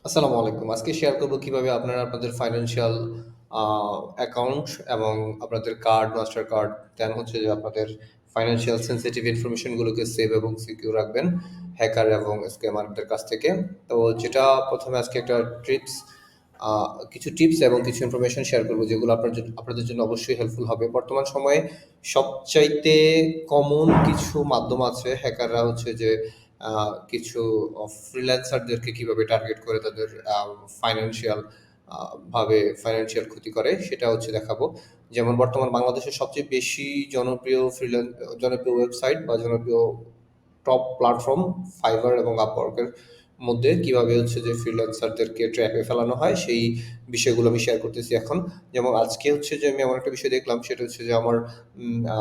আসসালামু আলাইকুম। আজকে শেয়ার করব কিভাবে আপনারা আপনাদের ফাইন্যান্সিয়াল আ অ্যাকাউন্ট এবং আপনাদের কার্ড, মাস্টার কার্ড দেন হচ্ছে যে আপনাদের ফাইন্যান্সিয়াল সেনসিটিভ ইনফরমেশন গুলোকে সেভ এবং সিকিউর রাখবেন হ্যাকার এবং স্ক্যামারদের কাছ থেকে। তো যেটা ১ম এ আজকে একটা ট্রিপস আ কিছু টিপস এবং কিছু ইনফরমেশন শেয়ার করব যেগুলো আপনাদের জন্য অবশ্যই হেল্পফুল হবে। বর্তমান সময়ে সবচাইতে কমন কিছু মাধ্যম আছে হ্যাকাররা হচ্ছে যে আ কিছু ফ্রিল্যান্সারদেরকে কিভাবে টার্গেট করে তাদের ফাইন্যান্সিয়াল আ ফাইন্যান্সিয়াল ক্ষতি করে সেটা হচ্ছে দেখাবো। যেমন বর্তমান বাংলাদেশের সবচেয়ে বেশি জনপ্রিয় ওয়েবসাইট বা জনপ্রিয় টপ প্ল্যাটফর্ম Fiverr এবং Upwork এর মধ্যে কিভাবে হচ্ছে যে ফ্রিল্যান্সারদেরকে ট্র্যাপে ফেলানো হয় সেই বিষয়গুলো আমি শেয়ার করতেছি এখন। যেমন আজকে হচ্ছে যে আমি এমন একটা বিষয় দেখলাম সেটা হচ্ছে যে আমার উম আ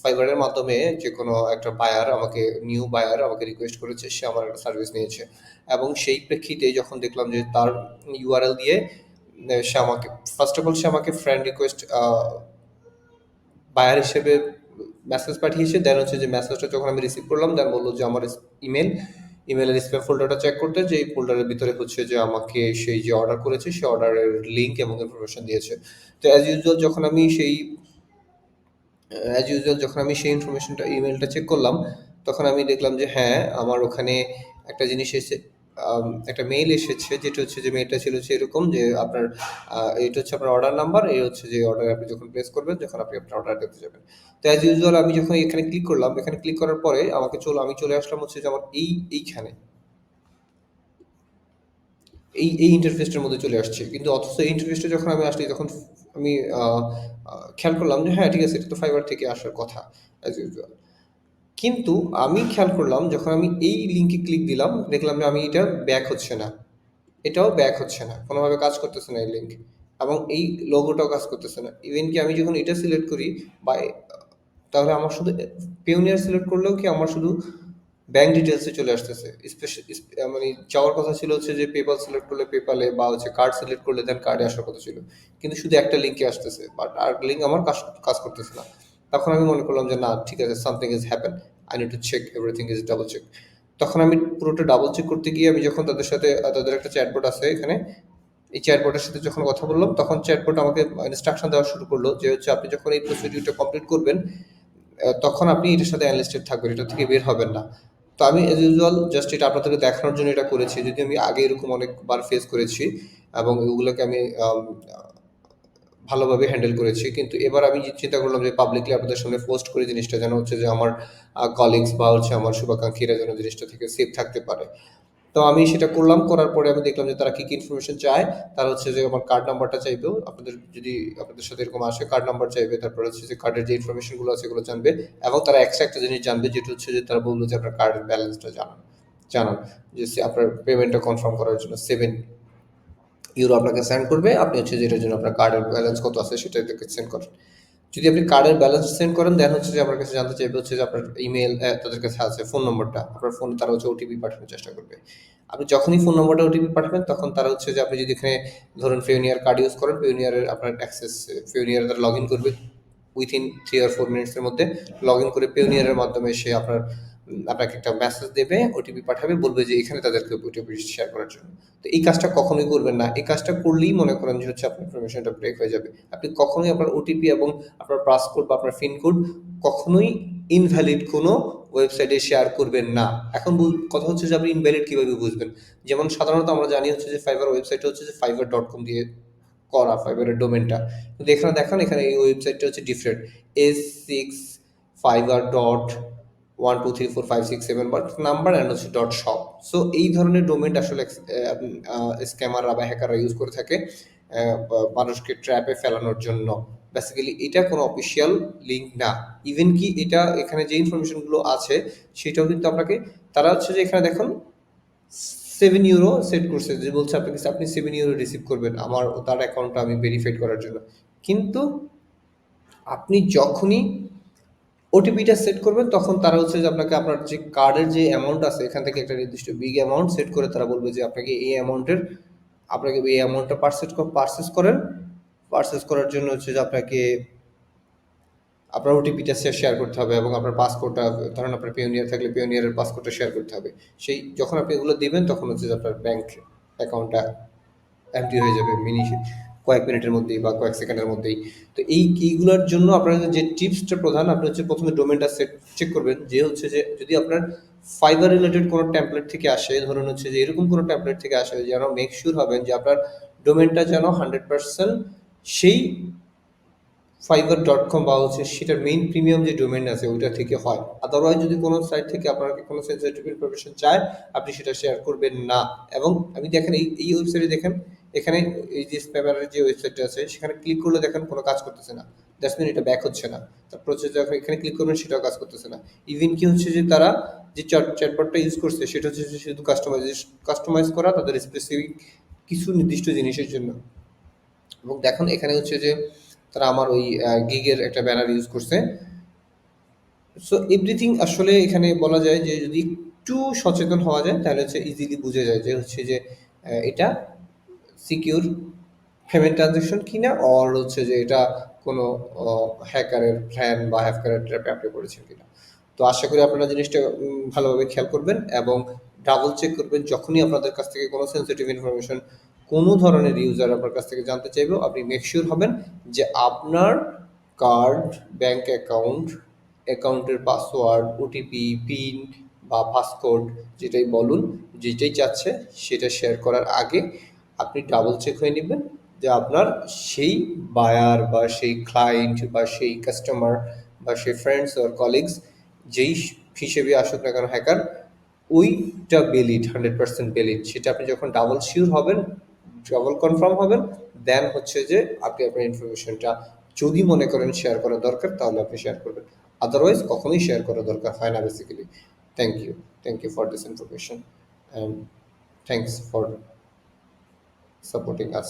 Fiverr এর মাধ্যমে যেকোনো একটা নিউ বায়ার আমাকে রিকোয়েস্ট করেছে, সে আমার একটা সার্ভিস নিয়েছে। এবং সেই প্রেক্ষিতে যখন দেখলাম যে তার ইউআরএল দিয়ে সে আমাকে ফার্স্ট অফ অল সে আমাকে ফ্রেন্ড রিকোয়েস্ট বায়ার হিসেবে মেসেজ পাঠিয়েছে। দেন হচ্ছে যে মেসেজটা যখন আমি রিসিভ করলাম, দেন বলল যে আমার ইমেল, ইমেইলের স্প্যাম ফোল্ডারটা চেক করতে, যে এই ফোল্ডারের ভিতরে হচ্ছে যে আমাকে সেই যে অর্ডার করেছে, সেই অর্ডারের লিঙ্ক এবং ইনফরমেশন দিয়েছে। তো অ্যাজ ইউজুয়াল যখন আমি সেই ইমেইলটা চেক করলাম, তখন আমি দেখলাম যে হ্যাঁ, আমার ওখানে একটা জিনিস এসে একটা মেইল এসেছে যেটা হচ্ছে যে মেইলটা ছিল হচ্ছে এরকম যে আপনার এটা হচ্ছে আপনার অর্ডার নাম্বার, এই হচ্ছে যে অর্ডার আপনি যখন প্লেস করবেন, যখন আপনি আপনার অর্ডার দেখতে যাবেন। তো অ্যাজ ইউজুয়াল আমি যখন এখানে ক্লিক করলাম, এখানে ক্লিক করার পরে আমি চলে আসলাম হচ্ছে যে আমার এইখানে। এই ইন্টারফেসটার মধ্যে চলে আসছে। কিন্তু অথচ এই ইন্টারফেসটা যখন আমি আসছি তখন আমি আ আ খেয়াল করলাম যে হ্যাঁ, ঠিক আছে, এটা তো Fiverr থেকে আসার কথা অ্যাজ ইউজুয়াল। কিন্তু আমি খেয়াল করলাম যখন আমি এই লিঙ্কে ক্লিক দিলাম, দেখলাম যে আমি এটা ব্যাক হচ্ছে না। এটাও ব্যাক হচ্ছে না। কোনোভাবে কাজ করতেছে না এই লিঙ্ক। এবং এই লোগোটাও কাজ করতেছে না। ইভেন কি আমি যখন এটা সিলেক্ট করি বা তাহলে আমার শুধু Payoneer সিলেক্ট করলেও কি আমার শুধু ব্যাংক ডিটেইলস এ চলে আসতেছে। মানে যাওয়ার কথা ছিল হচ্ছে যে PayPal সিলেক্ট করলে PayPal এ, বা হচ্ছে কার্ড সিলেক্ট করলে দেন কার্ডে আসার কথা ছিল। কিন্তু শুধু একটা লিঙ্কে আসতেছে। বাট আরেকটা লিঙ্ক আমার কাজ করতেছে না। তখন আমি মনে করলাম যে না, ঠিক আছে, something is happen. I need to check everything is double check. তখন আমি পুরোটা ডাবল চেক করতে গিয়ে আমি যখন তাদের সাথে তাদের একটা চ্যাটবট আছে এখানে। এই চ্যাটবটের সাথে যখন কথা বললাম, তখন চ্যাটবট আমাকে ইনস্ট্রাকশন দেওয়া শুরু করলো যে হচ্ছে আপনি যখন এই প্রসিডিউরটা কমপ্লিট করবেন, তখন আপনি এটার সাথে অ্যানলিস্টেড থাকবেন। এটা থেকে বের হবেন না। তো আমি অ্যাজ ইউজুয়াল জাস্ট এটা আপনাদেরকে দেখানোর জন্য এটা করেছি। যদিও আমি আগে এরকম অনেকবার ফেস করেছি এবং এগুলোকে আমি ভালোভাবে হ্যান্ডেল করেছি। কিন্তু এবার আমি চিন্তা করলাম যে পাবলিকলি আপনাদের সামনে পোস্ট করি জিনিসটা, যেন হচ্ছে যে আমার কলিগস বা হচ্ছে আমার শুভাকাঙ্ক্ষীরা যেন জিনিসটা থেকে সেফ থাকতে পারে। তো আমি সেটা করলাম। করার পরে আমি দেখলাম যে তারা কি ইনফরমেশন চায়। তারা হচ্ছে যে আমার কার্ড নাম্বারটা চাইবেও। আপনাদের সাথে এরকম আসে, কার্ড নাম্বার চাইবে। তারপর হচ্ছে যে কার্ডের যে ইনফরমেশন গুলো আছে এগুলো জানবে। এবং তারা এক্সট্রা একটা জিনিস জানবে, যেটা হচ্ছে যে তারা বলবে যে আপনার কার্ডের ব্যালেন্সটা জানান। যে আপনার পেমেন্টটা কনফার্ম করার জন্য 7 ইউরো আপনাকে সেন্ড করবে। আপনি হচ্ছে যে এটার জন্য আপনার কার্ডের ব্যালেন্স কত আছে সেটা এদেরকে সেন্ড করেন। যদি আপনি কার্ডের ব্যালেন্স সেন্ড করেন, দেন হচ্ছে যে আমার কাছে জানতে চাইবে হচ্ছে যে আপনার ইমেইল, তাদের কাছে আছে ফোন নম্বরটা। আপনার ফোনে তারা হচ্ছে ওটিপি পাঠানোর চেষ্টা করবে। আপনি যখনই ফোন নম্বরটা ওটিপি পাঠাবেন, তখন তারা হচ্ছে যে আপনি যদি এখানে ধরুন Payoneer কার্ড ইউজ করেন, Payoneer এর আপনার Payoneer এ তারা লগইন করবে উইথিন 3 or 4 মিনিটস এর মধ্যে। লগইন করে Payoneer এর মাধ্যমে সে আপনাকে একটা মেসেজ দেবে, ওটিপি পাঠাবে, বলবে যে এখানে তাদেরকে ওটিপি শেয়ার করার জন্য। তো এই কাজটা কখনোই করবেন না। এই কাজটা করলেই মনে করেন যে হচ্ছে আপনার ইনফরমেশনটা ব্রেক হয়ে যাবে। আপনি কখনোই আপনার ওটিপি এবং আপনার পাসকোড বা আপনার পিন কোড কখনোই ইনভ্যালিড কোনো ওয়েবসাইটে শেয়ার করবেন না। এখন কথা হচ্ছে যে আপনি ইনভ্যালিড কিভাবে বুঝবেন? যেমন সাধারণত আমরা জানি হচ্ছে যে Fiverr ওয়েবসাইটটা হচ্ছে যে fiverr.com দিয়ে করা, Fiverr এর ডোমেইনটা। কিন্তু এখানে দেখান, এখানে এই ওয়েবসাইটটা হচ্ছে different. S6 Fiverr dot 1 2 3 4 5 6 7 but number and হচ্ছে ডট শপ। সো এই ধরনের ডোমেইন আসলে স্ক্যামাররা বা হ্যাকাররা ইউজ করে থাকে মানুষকে ট্র্যাপে ফেলানোর জন্য। বেসিক্যালি এটা কোনো অফিসিয়াল লিঙ্ক না। ইভেন কি এটা এখানে যে ইনফরমেশনগুলো আছে সেটাও কিন্তু আপনাকে, তারা হচ্ছে যে এখানে দেখুন 7 ইউরো সেট করছে, যে বলছে আপনি 7 ইউরো রিসিভ করবেন তার অ্যাকাউন্টটা আমি ভেরিফাইড করার জন্য। কিন্তু আপনি যখনই ওটিপিটা সেট করবেন, তখন তারা হচ্ছে যে আপনাকে আপনার যে কার্ডের যে অ্যামাউন্ট আছে এখান থেকে একটা নির্দিষ্ট বিগ অ্যামাউন্ট সেট করে তারা বলবে যে আপনাকে এই অ্যামাউন্টটা পারচেজ করার জন্য হচ্ছে যে আপনার ওটিপিটা শেয়ার করতে হবে এবং আপনার পাসপোর্টটা, ধরেন আপনার Payoneer থাকলে Payoneer এর পাসপোর্টটা শেয়ার করতে হবে। যখন আপনি এগুলো দিবেন, তখন হচ্ছে যে আপনার ব্যাংক অ্যাকাউন্টটা এমপ্টি হয়ে যাবে কয়েক মিনিটের মধ্যেই বা কয়েক সেকেন্ডের মধ্যেই। তো এইগুলোর জন্য আপনার যে টিপসটা প্রধান, আপনি হচ্ছে প্রথমে ডোমেনটা চেক করবেন যে হচ্ছে যে যদি আপনার ফাইবার রিলেটেড কোনো টেমপ্লেট থেকে আসে, ধরুন হচ্ছে যে এরকম কোনো টেমপ্লেট থেকে আসে, যেন মেক শিওর হবেন যে আপনার ডোমেনটা যেন 100% সেই fiverr.com বা হচ্ছে সেটার মেইন প্রিমিয়াম যে ডোমেইন আছে ওইটা থেকে হয়। আদারওয়াইজ যদি কোনো সাইট থেকে আপনাকে কোনো সেনসিটিভ ইনফরমেশন চায়, আপনি সেটা শেয়ার করবেন না। এবং আমি দেখেন এই ওয়েবসাইটে দেখেন, এখানে এই যে স্প্যামারের যে ওয়েবসাইটটা আছে সেখানে ক্লিক করলে দেখেন কোনো কাজ করতেছে না। দ্যাটস মিন এটা ব্যাক হচ্ছে না। তারপর হচ্ছে যখন এখানে ক্লিক করবেন সেটাও কাজ করতেছে না। ইভেন কি হচ্ছে যে তারা যে চ্যাটবটটা ইউজ করছে সেটা হচ্ছে যে শুধু কাস্টমাইজ করা তাদের স্পেসিফিক কিছু নির্দিষ্ট জিনিসের জন্য। এবং দেখুন এখানে হচ্ছে যে তারা আমার ওই গিগের একটা ব্যানার ইউজ করছে। সো এভরিথিং আসলে এখানে বলা যায় যে যদি একটু সচেতন হওয়া যায় তাহলে হচ্ছে ইজিলি বুঝে যায় যে হচ্ছে যে এটা সিকিউর পেমেন্ট ট্রানজাকশন কিনা, অর হচ্ছে যে এটা কোনো হ্যাকারের প্ল্যান বা হ্যাকারের ট্র্যাপে আপনি পড়েছেন কিনা। তো আশা করি আপনারা জিনিসটা ভালোভাবে খেয়াল করবেন এবং ডাবল চেক করবেন যখনই আপনাদের কাছ থেকে কোনো সেন্সিটিভ ইনফরমেশন কোনো ধরনের ইউজার আপনার কাছ থেকে জানতে চাইবেও আপনি মেক শিওর হবেন যে আপনার কার্ড, ব্যাংক অ্যাকাউন্ট, অ্যাকাউন্টের পাসওয়ার্ড, ওটিপি, পিন বা পাসকোড যেটাই বলুন, যেটাই চাচ্ছে সেটা শেয়ার করার আগে আপনি ডাবল চেক হয়ে নেবেন যে আপনার সেই বায়ার বা সেই ক্লায়েন্ট বা সেই কাস্টমার বা সেই ফ্রেন্ডস অর কলিগস যেই হিসেবে আসুক না কেন হ্যাকার, ওইটা ভ্যালিড, 100% ভ্যালিড। সেটা আপনি যখন ডাবল শিওর হবেন, ডাবল কনফার্ম হবেন, দেন হচ্ছে যে আপনি আপনার ইনফরমেশনটা যদি মনে করেন শেয়ার করা দরকার তাহলে আপনি শেয়ার করবেন। আদারওয়াইজ কখনোই শেয়ার করা দরকার হয় না basically. Thank you. Thank you for this information and thanks for supporting us.